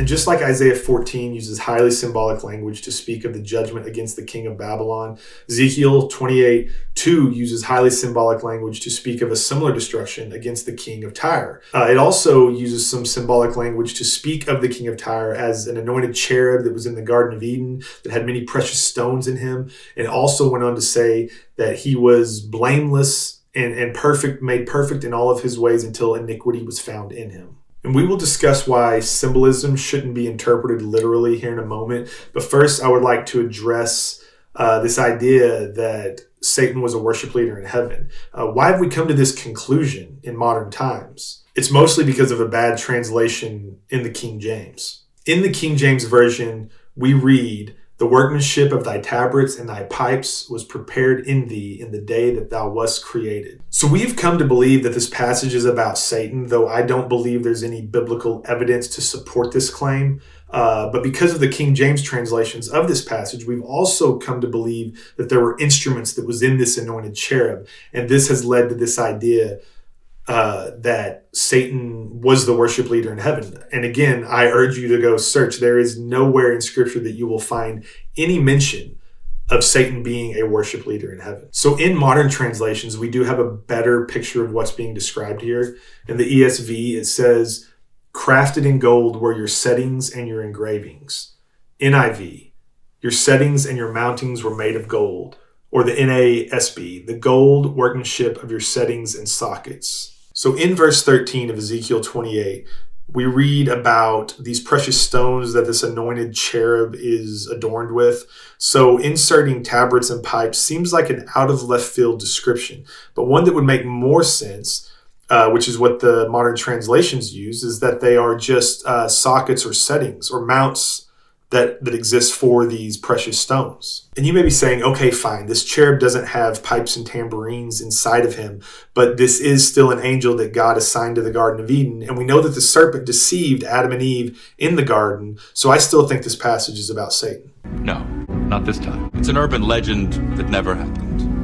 And just like Isaiah 14 uses highly symbolic language to speak of the judgment against the king of Babylon, Ezekiel 28:2 uses highly symbolic language to speak of a similar destruction against the king of Tyre. It also uses some symbolic language to speak of the king of Tyre as an anointed cherub that was in the Garden of Eden, that had many precious stones in him, and also went on to say that he was blameless and perfect, made perfect in all of his ways until iniquity was found in him. And we will discuss why symbolism shouldn't be interpreted literally here in a moment. But first, I would like to address this idea that Satan was a worship leader in heaven. Why have we come to this conclusion in modern times? It's mostly because of a bad translation in the King James. In the King James Version, we read, "The workmanship of thy tabrets and thy pipes was prepared in thee in the day that thou wast created." So we've come to believe that this passage is about Satan, though I don't believe there's any biblical evidence to support this claim. But because of the King James translations of this passage, we've also come to believe that there were instruments that was in this anointed cherub. And this has led to this idea that Satan was the worship leader in heaven. And again, I urge you to go search. There is nowhere in Scripture that you will find any mention of Satan being a worship leader in heaven. So in modern translations, we do have a better picture of what's being described here. In the ESV, it says, "Crafted in gold were your settings and your engravings." NIV, "Your settings and your mountings were made of gold." Or the NASB, "The gold workmanship of your settings and sockets." So in verse 13 of Ezekiel 28, we read about these precious stones that this anointed cherub is adorned with. So inserting tabrets and pipes seems like an out of left field description, but one that would make more sense, which is what the modern translations use, is that they are just sockets or settings or mounts that exist for these precious stones. And you may be saying, okay, fine, this cherub doesn't have pipes and tambourines inside of him, but this is still an angel that God assigned to the Garden of Eden. And we know that the serpent deceived Adam and Eve in the garden, so I still think this passage is about Satan. No, not this time. It's an urban legend that never happened.